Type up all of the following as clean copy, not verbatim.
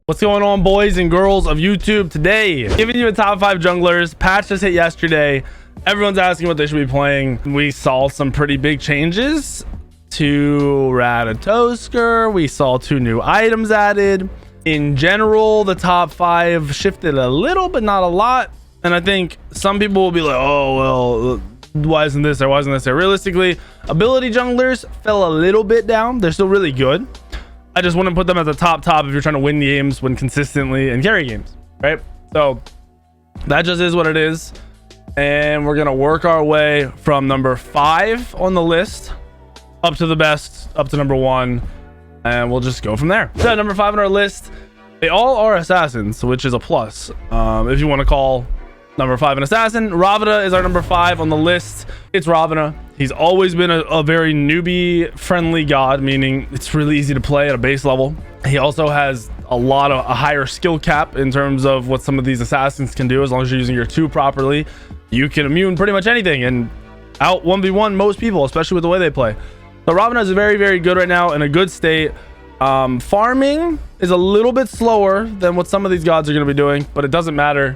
What's going on, boys and girls of YouTube? Today, giving you a top 5 junglers. Patch just hit yesterday. Everyone's asking what they should be playing. We saw some pretty big changes to Ratatoskr. We saw 2 new items added. In general, the top 5 shifted a little, but not a lot. And I think some people will be like, oh, well, why isn't this there? Why isn't this there? Realistically, ability junglers fell a little bit down. They're still really good. I just wouldn't put them at the top if you're trying to win games, win consistently, and carry games, right? So that just is what it is. And we're going to work our way from number 5 on the list up to the best, up to number 1. And we'll just go from there. So number 5 on our list, they all are assassins, which is a plus. If you want to call number 5 an assassin, Ravana is our number 5 on the list. It's Ravana. He's always been a very newbie friendly god, meaning it's really easy to play at a base level. He also has a higher skill cap in terms of what some of these assassins can do. As long as you're using your 2 properly, you can immune pretty much anything and out 1v1 most people, especially with the way they play. So Ravana is very, very good right now, in a good state. Farming is a little bit slower than what some of these gods are going to be doing, but it doesn't matter.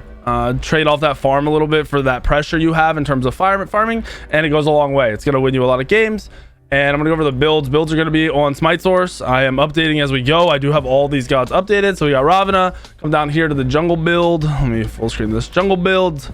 Trade off that farm a little bit for that pressure you have in terms of farming, and it goes a long way. It's going to win you a lot of games. And I'm going to go over the builds. Builds are going to be on Smite Source. I am updating as we go. I do have all these gods updated. So we got Ravana. Come down here to the jungle build. Let me full screen this. Jungle build.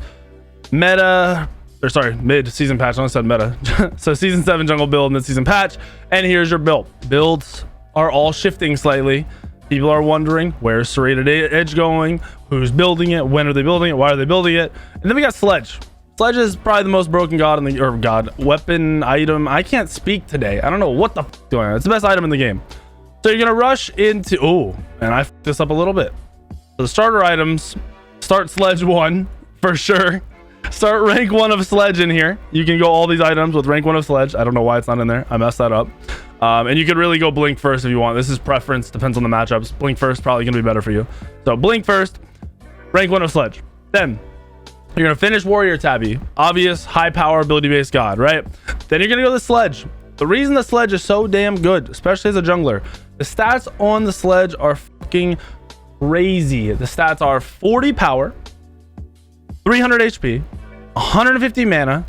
Mid-season patch. I almost said meta. So season 7 jungle build, mid-season patch. And here's your build. Builds are all shifting slightly. People are wondering, where's Serrated Edge going? Who's building it? When are they building it? Why are they building it? And then we got Sledge. Sledge is probably the most broken god in the weapon item. I can't speak today. I don't know what the f is going on. It's the best item in the game. So you're gonna rush into and I f***ed this up a little bit. So the starter items, start Sledge 1 for sure. Start rank 1 of Sledge in here. You can go all these items with rank 1 of Sledge. I don't know why it's not in there. I messed that up. And you could really go Blink first if you want. This is preference, depends on the matchups. Blink first probably gonna be better for you. So Blink first, rank 1 of Sledge. Then you're gonna finish Warrior Tabby, obvious high power ability based god, right? Then you're gonna go to Sledge. The reason the Sledge is so damn good, especially as a jungler, the stats on the Sledge are fucking crazy. The stats are 40 power, 300 HP, 150 mana,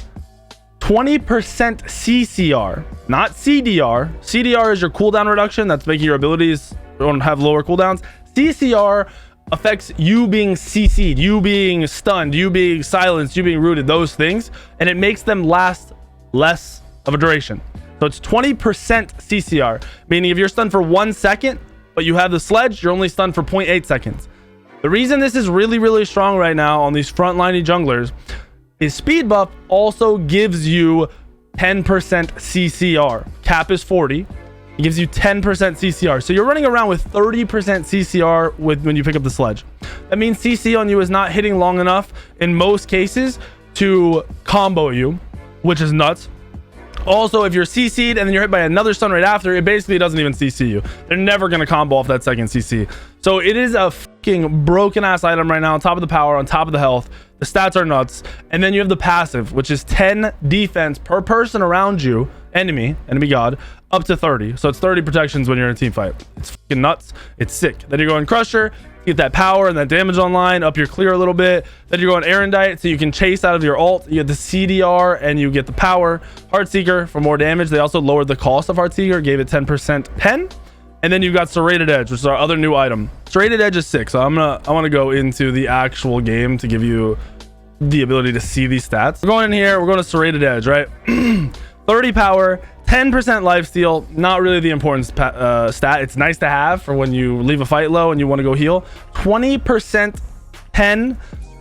20% CCR, not CDR. CDR is your cooldown reduction. That's making your abilities don't have lower cooldowns. CCR affects you being CC'd, you being stunned, you being silenced, you being rooted, those things, and it makes them last less of a duration. So it's 20% CCR, meaning if you're stunned for 1 second, but you have the Sledge, you're only stunned for 0.8 seconds. The reason this is really, really strong right now on these frontline junglers is speed buff also gives you 10% CCR. Cap is 40. It gives you 10% CCR. So you're running around with 30% CCR when you pick up the Sledge. That means CC on you is not hitting long enough in most cases to combo you, which is nuts. Also, if you're CC'd and then you're hit by another stun right after, it basically doesn't even CC you. They're never going to combo off that second CC. So it is a fucking broken ass item right now, on top of the power, on top of the health. The stats are nuts. And then you have the passive, which is 10 defense per person around you, enemy god, up to 30. So it's 30 protections when you're in a team fight. It's fucking nuts. It's sick. Then you're going Crusher, get that power and that damage online, up your clear a little bit. Then you're going Erendite, so you can chase out of your ult. You get the CDR and you get the power. Heartseeker for more damage. They also lowered the cost of Heartseeker, gave it 10% pen. And then you've got Serrated Edge, which is our other new item. Serrated Edge is sick. So I want to go into the actual game to give you the ability to see these stats. We're going in here, we're going to Serrated Edge, right? 30 power, 10% lifesteal, not really the important stat. It's nice to have for when you leave a fight low and you want to go heal. 20% pen,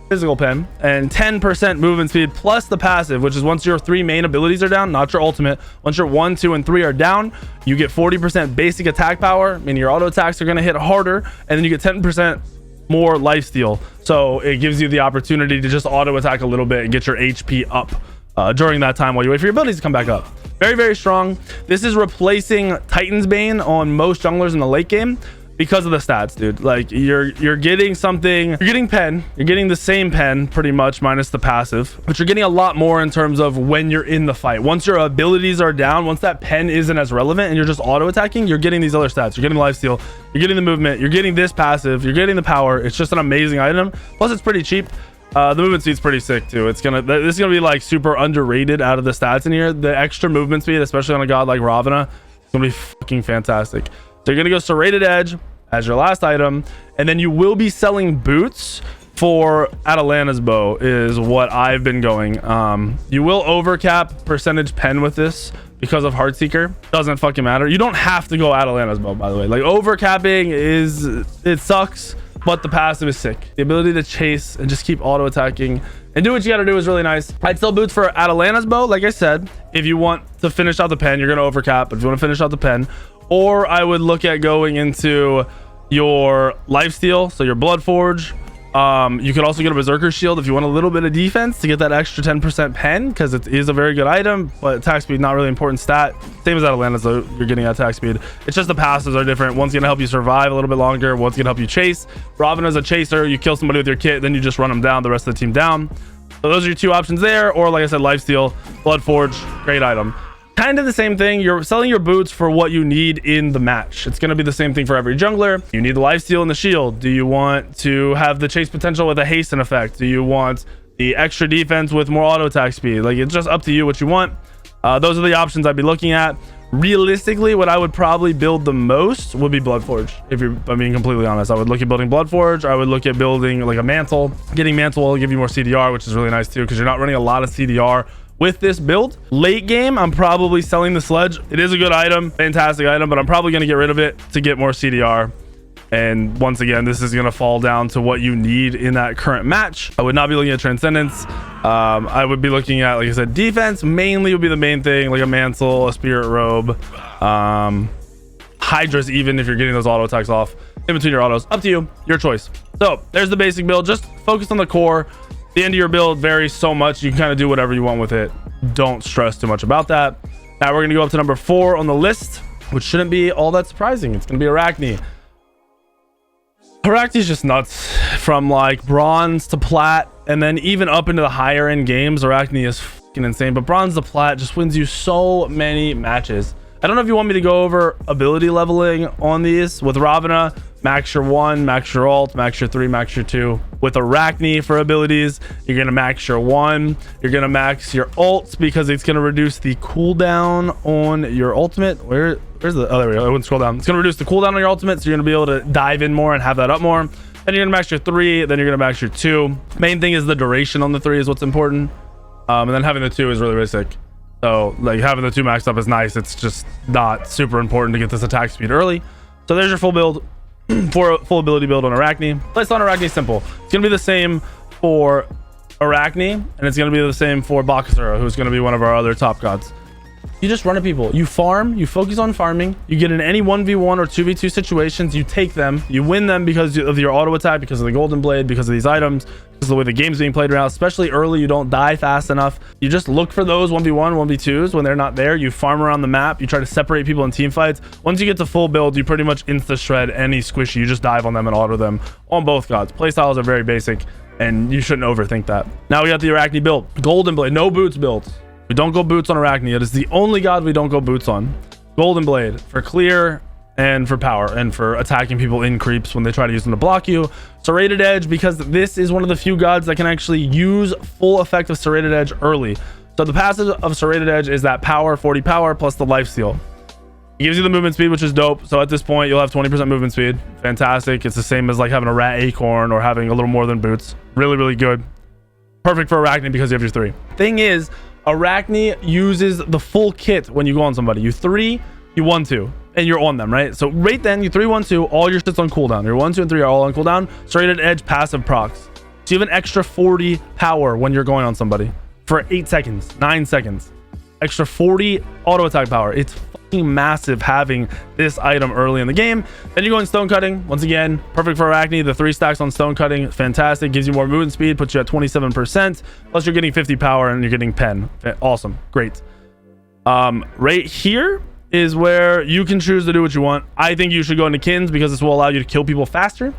physical pen, and 10% movement speed plus the passive, which is once your 3 main abilities are down, not your ultimate. Once your 1, 2, and 3 are down, you get 40% basic attack power, meaning your auto attacks are going to hit harder, and then you get 10% more lifesteal. So it gives you the opportunity to just auto attack a little bit and get your HP up during that time while you wait for your abilities to come back up. Very, very strong. This is replacing Titan's Bane on most junglers in the late game. because of the stats, dude. Like you're getting something, you're getting pen, you're getting the same pen pretty much minus the passive, but you're getting a lot more in terms of when you're in the fight. Once your abilities are down, once that pen isn't as relevant and you're just auto attacking, you're getting these other stats. You're getting lifesteal, you're getting the movement, you're getting this passive, you're getting the power. It's just an amazing item. Plus it's pretty cheap. The movement speed's pretty sick too. This is gonna be like super underrated out of the stats in here. The extra movement speed, especially on a god like Ravana, is gonna be fucking fantastic. So you're gonna go serrated edge as your last item, and then you will be selling boots for Atalanta's bow is what I've been going. You will overcap percentage pen with this because of Heartseeker. Doesn't fucking matter. You don't have to go Atalanta's bow, by the way. Like overcapping it sucks, but the passive is sick. The ability to chase and just keep auto attacking and do what you got to do is really nice. I'd sell boots for Atalanta's bow, like I said. If you want to finish out the pen, you're gonna overcap, but if you want to finish out the pen, or I would look at going into your lifesteal, so your blood forge. You could also get a berserker shield if you want a little bit of defense to get that extra 10% pen, because it is a very good item, but attack speed not really important stat. Same as Atalanta, so you're getting attack speed. It's just the passives are different. One's gonna help you survive a little bit longer, one's gonna help you chase. Ravana's a chaser. You kill somebody with your kit, then you just run them down, the rest of the team down. So those are your two options there, or like I said, lifesteal, blood forge, great item. Kind of the same thing. You're selling your boots for what you need in the match. It's going to be the same thing for every jungler. You need the lifesteal and the shield. Do you want to have the chase potential with a hasten effect? Do you want the extra defense with more auto attack speed? Like, it's just up to you what you want. Those are the options I'd be looking at. Realistically, what I would probably build the most would be Bloodforge. If you're, I mean, completely honest, I would look at building Bloodforge. I would look at building like a mantle. Getting mantle will give you more CDR, which is really nice too, because you're not running a lot of CDR with this build. Late game, I'm probably selling the sledge. It is a good item, fantastic item, but I'm probably going to get rid of it to get more CDR. And once again, this is going to fall down to what you need in that current match. I would not be looking at Transcendence. I would be looking at, like I said, defense mainly would be the main thing, like a mantle, a spirit robe, Hydras, even if you're getting those auto attacks off in between your autos. Up to you, your choice. So there's the basic build. Just focus on the core. The end of your build varies so much, you can kind of do whatever you want with it. Don't stress too much about that. Now we're going to go up to number 4 on the list, which shouldn't be all that surprising. It's going to be Arachne. Arachne is just nuts. From like bronze to plat, and then even up into the higher end games, Arachne is fucking insane. But bronze to plat just wins you so many matches. I don't know if you want me to go over ability leveling on these. With Ravana, max your 1, max your ult, max your 3, max your 2. With Arachne for abilities, you're gonna max your 1, you're gonna max your ults because it's gonna reduce the cooldown on your ultimate. Where's the, oh, there we go. I wouldn't scroll down. It's gonna reduce the cooldown on your ultimate, so you're gonna be able to dive in more and have that up more. Then you're gonna max your 3, then you're gonna max your 2. Main thing is the duration on the 3 is what's important. And then having the 2 is really, really sick. So like having the 2 maxed up is nice. It's just not super important to get this attack speed early. So there's your full build for a full ability build on Arachne. Place on Arachne is simple. It's gonna be the same for Arachne, and it's gonna be the same for Bakasura, who's gonna be one of our other top gods. You just run at people. You farm, you focus on farming, you get in any 1v1 or 2v2 situations, you take them, you win them because of your auto attack, because of the golden blade, because of these items, because of the way the game's being played around. Especially early, you don't die fast enough. You just look for those 1v1 1v2s when they're not there. You farm around the map, you try to separate people in team fights. Once you get to full build, you pretty much insta shred any squishy. You just dive on them and auto them on both gods. Playstyles are very basic, and you shouldn't overthink that. Now we got the Arachne build. Golden blade, no boots built. We don't go boots on Arachne. It is the only god we don't go boots on. Golden blade for clear and for power and for attacking people in creeps when they try to use them to block you. Serrated edge, because this is one of the few gods that can actually use full effect of serrated edge early. So the passive of serrated edge is that power, 40 power plus the life steal. It gives you the movement speed, which is dope. So at this point, you'll have 20% movement speed. Fantastic. It's the same as like having a rat acorn or having a little more than boots. Really, really good. Perfect for Arachne because you have your 3. Thing is, Arachne uses the full kit when you go on somebody. You 3, you 1, 2, and you're on them, right? So right then, you 3, 1, 2, all your shit's on cooldown. Your 1, 2, and 3 are all on cooldown. Serrated edge, passive procs. So you have an extra 40 power when you're going on somebody for 8 seconds, 9 seconds. Extra 40 auto attack power. It's fucking massive having this item early in the game. Then you're going stone cutting. Once again, perfect for Arachne. The 3 stacks on stone cutting, fantastic. Gives you more movement speed, puts you at 27%. Plus you're getting 50 power and you're getting pen. Awesome, great. Right here is where you can choose to do what you want. I think you should go into Kins because this will allow you to kill people faster.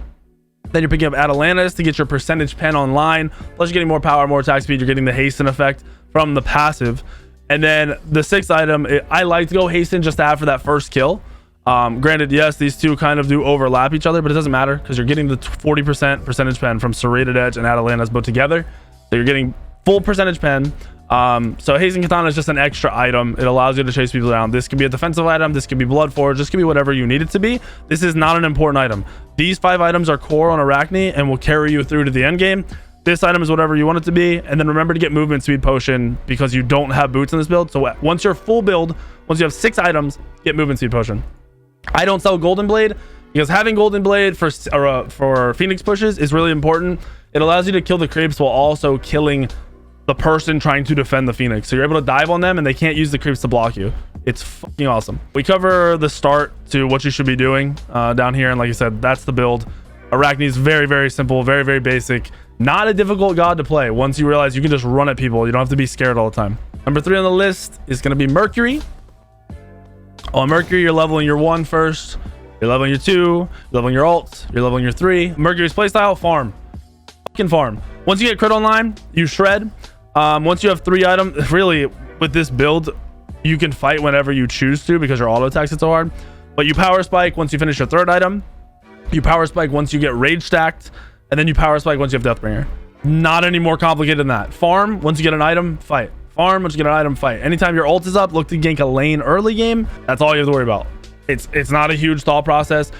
Then you're picking up Atalantis to get your percentage pen online. Plus you're getting more power, more attack speed. You're getting the hasten effect from the passive. And then the sixth item, I like to go hasten just to have for that first kill. Granted, yes, these two kind of do overlap each other, but it doesn't matter because you're getting the 40% percentage pen from Serrated Edge and Atalantis both together. So you're getting full percentage pen. So Hasten Katana is just an extra item. It allows you to chase people down. This could be a defensive item. This could be Blood Forge. This could be whatever you need it to be. This is not an important item. These 5 items are core on Arachne and will carry you through to the end game. This item is whatever you want it to be. And then remember to get movement speed potion because you don't have boots in this build. So once you're full build, once you have 6 items, get movement speed potion. I don't sell Golden Blade because having Golden Blade for Phoenix pushes is really important. It allows you to kill the creeps while also killing the person trying to defend the Phoenix. So you're able to dive on them and they can't use the creeps to block you. It's fucking awesome. We cover the start to what you should be doing down here. And like I said, that's the build. Arachne is very, very simple, very, very basic. Not a difficult god to play once you realize you can just run at people. You don't have to be scared all the time. Number 3 on the list is going to be Mercury. On Mercury, you're leveling your 1 first. You're leveling your 2. You're leveling your ult. You're leveling your 3. Mercury's playstyle, farm. Fucking farm. Once you get crit online, you shred. Once you have 3 items, really, with this build, you can fight whenever you choose to because your auto attacks it so hard. But you power spike once you finish your 3rd item. You power spike once you get rage stacked. And then you power spike once you have Deathbringer. Not any more complicated than that. Farm, once you get an item, fight. Farm, once you get an item, fight. Anytime your ult is up, look to gank a lane early game. That's all you have to worry about. It's not a huge thought process.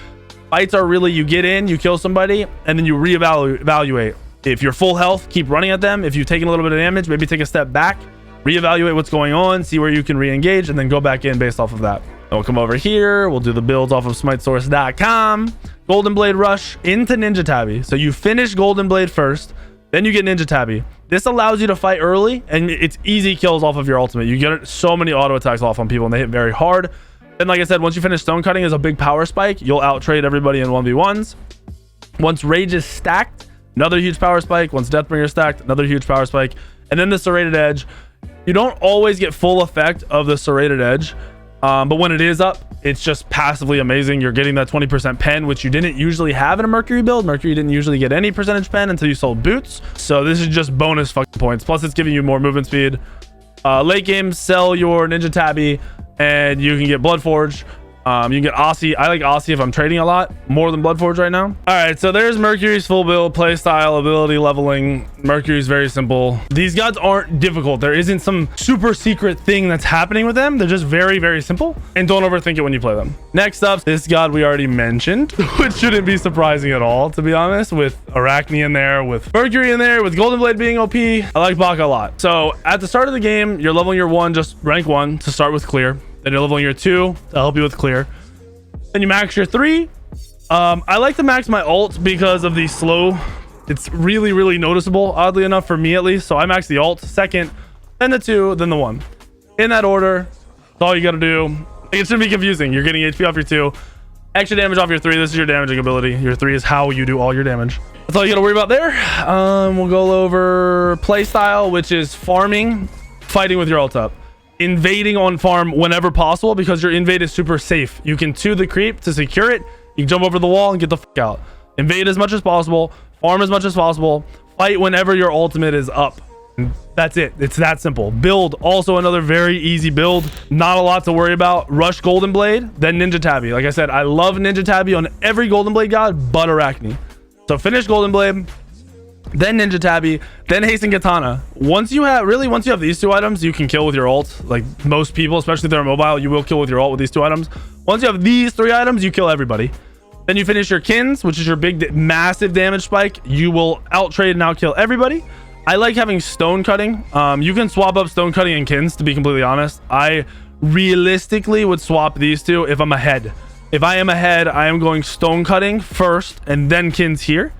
Fights are really, you get in, you kill somebody, and then you reevaluate. If you're full health, keep running at them. If you've taken a little bit of damage, maybe take a step back, reevaluate what's going on, see where you can re-engage, and then go back in based off of that. And we'll come over here. We'll do the builds off of smitesource.com. Golden Blade Rush into Ninja Tabby. So you finish Golden Blade first, then you get Ninja Tabby. This allows you to fight early, and it's easy kills off of your ultimate. You get so many auto attacks off on people, and they hit very hard. Then, like I said, once you finish Stone Cutting as a big power spike, you'll out-trade everybody in 1v1s. Once Rage is stacked, another huge power spike. Once Deathbringer is stacked, another huge power spike. And then the Serrated Edge. You don't always get full effect of the Serrated Edge, but when it is up, it's just passively amazing. You're getting that 20% pen, which you didn't usually have in a Mercury build. Mercury didn't usually get any percentage pen until you sold boots. So this is just bonus fucking points. Plus, it's giving you more movement speed. Late game, sell your Ninja Tabby, and you can get Blood Forge. You can get Aussie. I like Aussie if I'm trading a lot, more than Blood Forge right now. All right, so there's Mercury's full build, play style, ability leveling. Mercury's very simple. These gods aren't difficult. There isn't some super secret thing that's happening with them. They're just very, very simple, and don't overthink it when you play them. Next up, this god we already mentioned, which shouldn't be surprising at all, to be honest, with Arachne in there, with Mercury in there, with Golden Blade being OP. I like Baka a lot. So at the start of the game, you're leveling your 1, just rank 1 to start with clear. Then you're leveling your 2 to help you with clear. Then you max your 3. I like to max my ult because of the slow. It's really, really noticeable, oddly enough, for me at least. So I max the ult second, then the 2, then the 1. In that order. That's all you got to do. It shouldn't be confusing. You're getting HP off your 2. Extra damage off your 3. This is your damaging ability. Your 3 is how you do all your damage. That's all you got to worry about there. We'll go over playstyle, which is farming, fighting with your ult up. Invading on farm whenever possible because your invade is super safe. You can 2 the creep to secure it. You can jump over the wall and get the fuck out. Invade as much as possible. Farm as much as possible. Fight whenever your ultimate is up. And that's it. It's that simple. Build, also another very easy build. Not a lot to worry about. Rush Golden Blade, then Ninja Tabby. Like I said, I love Ninja Tabby on every Golden Blade god but Arachne. So finish Golden Blade, then Ninja Tabby, then Hasten Katana. Once you have these 2 items, you can kill with your ult. Like most people, especially if they're mobile, you will kill with your ult with these 2 items. Once you have these 3 items, you kill everybody. Then you finish your Kins, which is your big massive damage spike. You will out trade and out kill everybody. I like having Stone Cutting. You can swap up Stone Cutting and Kins, to be completely honest. I realistically would swap these 2 if I'm ahead. If I am ahead, I am going Stone Cutting first and then Kins here.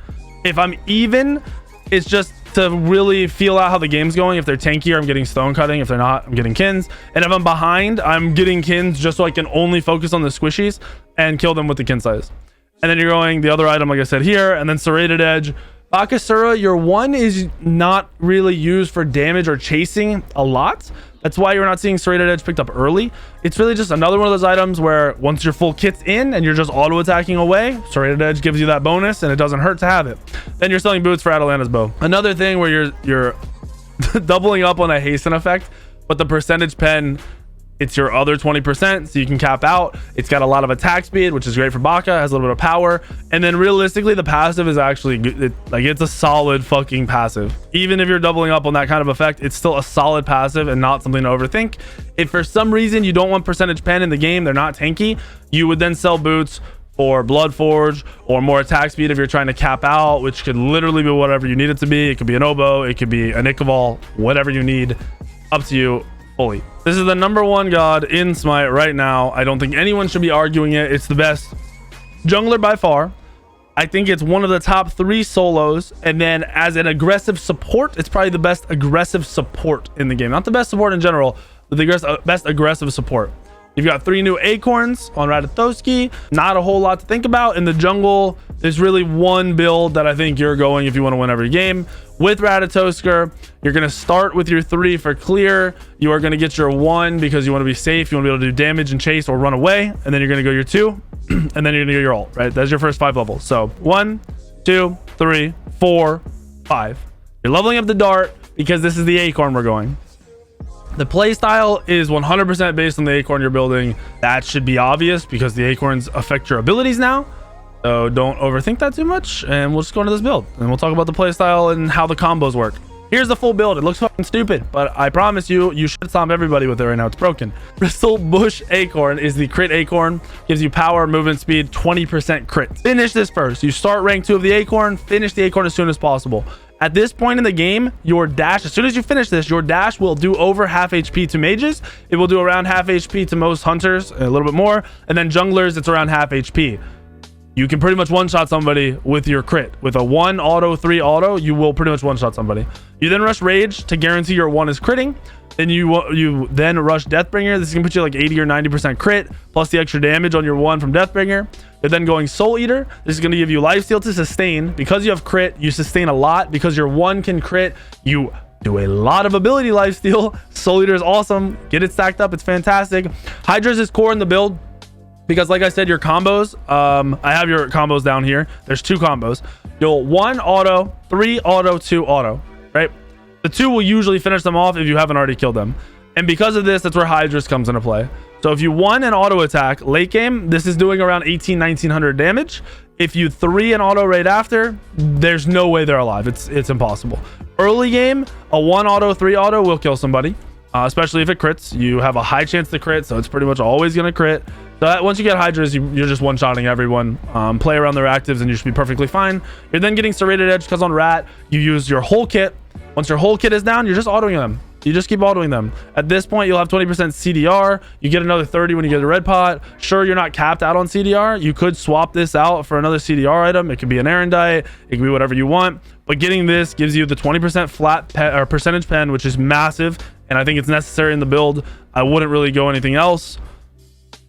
If I'm even, it's just to really feel out how the game's going. If they're tankier, I'm getting Stone Cutting. If they're not, I'm getting Kins. And if I'm behind, I'm getting Kins just so I can only focus on the squishies and kill them with the kin size. And then you're going the other item, like I said here, and then Serrated Edge. Bakasura, your 1 is not really used for damage or chasing a lot. That's why you're not seeing Serrated Edge picked up early. It's really just another one of those items where once your full kit's in and you're just auto attacking away, Serrated Edge gives you that bonus and it doesn't hurt to have it. Then you're selling boots for Atalanta's bow. Another thing where you're doubling up on a hasten effect, but the percentage pen, it's your other 20%, so you can cap out. It's got a lot of attack speed, which is great for Baka, has a little bit of power, and then realistically the passive is actually good. It's a solid fucking passive. Even if you're doubling up on that kind of effect, it's still a solid passive and not something to overthink. If for some reason you don't want percentage pen in the game, they're not tanky, you would then sell boots or Blood Forge or more attack speed if you're trying to cap out, which could literally be whatever you need it to be. It could be an oboe, it could be a Nikoval, whatever you need, up to you fully. This is the #1 god in Smite right now. I don't think anyone should be arguing it. It's the best jungler by far. I think it's one of the top 3 solos, and then as an aggressive support, it's probably the best aggressive support in the game. Not the best support in general, but the best aggressive support. You've got 3 new acorns on Ratatoskr. Not a whole lot to think about. In the jungle, there's really one build that I think you're going if you want to win every game. With Ratatoskr, you're going to start with your 3 for clear. You are going to get your 1 because you want to be safe. You want to be able to do damage and chase or run away. And then you're going to go your 2. And then you're going to go your ult, right? That's your first 5 levels. So 1, 2, 3, 4, 5. You're leveling up the dart because this is the acorn we're going. The playstyle is 100% based on the acorn you're building. That should be obvious because the acorns affect your abilities now. So don't overthink that too much, and we'll just go into this build and we'll talk about the playstyle and how the combos work. Here's the full build. It looks fucking stupid, but I promise you, you should stomp everybody with it right now. It's broken. Bristle Bush Acorn is the crit acorn. Gives you power, movement speed, 20% crit. Finish this first. You start rank 2 of the acorn. Finish the acorn as soon as possible. At this point in the game, your dash, as soon as you finish this, your dash will do over half HP to mages. It will do around half HP to most hunters, a little bit more. And then junglers, it's around half HP. You can pretty much one-shot somebody with your crit. With a 1 auto, 3 auto, you will pretty much one-shot somebody. You then rush Rage to guarantee your 1 is critting. Then you then rush Deathbringer. This is going to put you like 80 or 90% crit, plus the extra damage on your 1 from Deathbringer. You're then going Soul Eater. This is going to give you lifesteal to sustain. Because you have crit, you sustain a lot. Because your 1 can crit, you do a lot of ability lifesteal. Soul Eater is awesome. Get it stacked up. It's fantastic. Hydra's is core in the build. Because like I said, your combos, I have your combos down here. There's 2 combos. You'll 1 auto, 3 auto, 2 auto, right? The 2 will usually finish them off if you haven't already killed them. And because of this, that's where Hydra's comes into play. So if you 1 an auto attack late game, this is doing around 1900 damage. If you 3 an auto right after, there's no way they're alive. It's impossible. Early game, a 1 auto, 3 auto will kill somebody. Especially if it crits. You have a high chance to crit, so it's pretty much always going to crit. So that, once you get Hydras, you're just one-shotting everyone. Play around their actives and you should be perfectly fine. You're then getting Serrated Edge because on Rat, you use your whole kit. Once your whole kit is down, you're just autoing them. You just keep autoing them. At this point, you'll have 20% CDR. You get another 30 when you get a red pot. Sure, you're not capped out on CDR. You could swap this out for another CDR item. It could be an Erendite. It could be whatever you want. But getting this gives you the 20% flat or percentage pen, which is massive. And I think it's necessary in the build. I wouldn't really go anything else.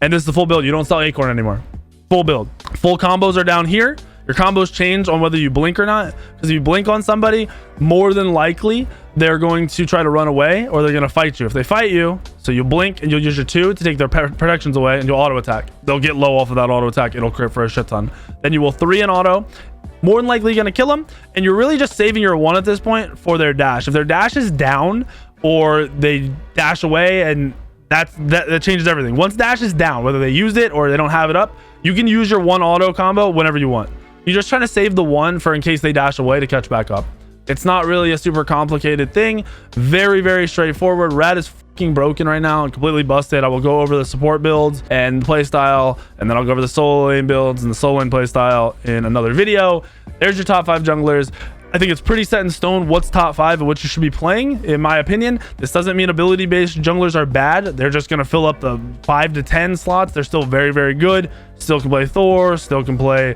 And this is the full build. You don't sell acorn anymore. Full build. Full combos are down here. Your combos change on whether you blink or not. Because if you blink on somebody, more than likely, they're going to try to run away or they're going to fight you. If they fight you, so you blink and you'll use your 2 to take their protections away and you'll auto attack. They'll get low off of that auto attack. It'll crit for a shit ton. Then you will 3 in auto. More than likely going to kill them. And you're really just saving your 1 at this point for their dash. If their dash is down or they dash away, and that changes everything. Once dash is down, whether they used it or they don't have it up, you can use your 1 auto combo whenever you want. You're just trying to save the 1 for in case they dash away to catch back up. It's not really a super complicated thing. Very, very straightforward. Rat is fucking broken right now and completely busted. I will go over the support builds and play style, and then I'll go over the solo lane builds and the solo lane play style in another video. There's your top 5 junglers. I think it's pretty set in stone what's top 5 and what you should be playing, in my opinion. This doesn't mean ability-based junglers are bad. They're just going to fill up the 5 to 10 slots. They're still very, very good. Still can play Thor, still can play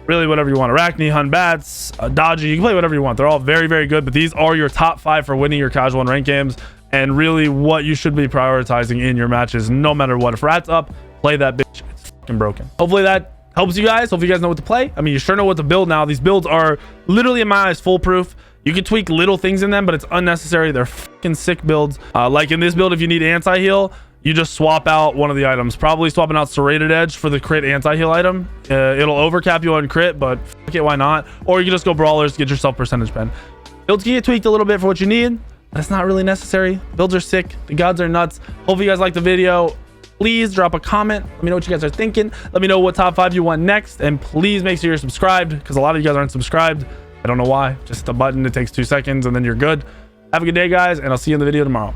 really whatever you want. Arachne, Hun Bats, Dodgy. You can play whatever you want. They're all very, very good, but these are your top 5 for winning your casual and ranked games, and really what you should be prioritizing in your matches, no matter what. If Rat's up, play that bitch. It's fucking broken. Hopefully that helps you guys. Hopefully you guys know what to play. I mean, you sure know what to build now. These builds are literally, in my eyes, foolproof. You can tweak little things in them, but it's unnecessary. They're fucking sick builds. Like in this build, if you need anti-heal, you just swap out one of the items. Probably swapping out Serrated Edge for the crit anti-heal item. It'll overcap you on crit, but fuck it, why not? Or you can just go Brawlers, get yourself percentage pen. Builds can get tweaked a little bit for what you need, but it's not really necessary. Builds are sick. The gods are nuts. Hopefully you guys liked the video. Please drop a comment. Let me know what you guys are thinking. Let me know what top 5 you want next. And please make sure you're subscribed, because a lot of you guys aren't subscribed. I don't know why. Just hit the button. It takes 2 seconds and then you're good. Have a good day, guys, and I'll see you in the video tomorrow.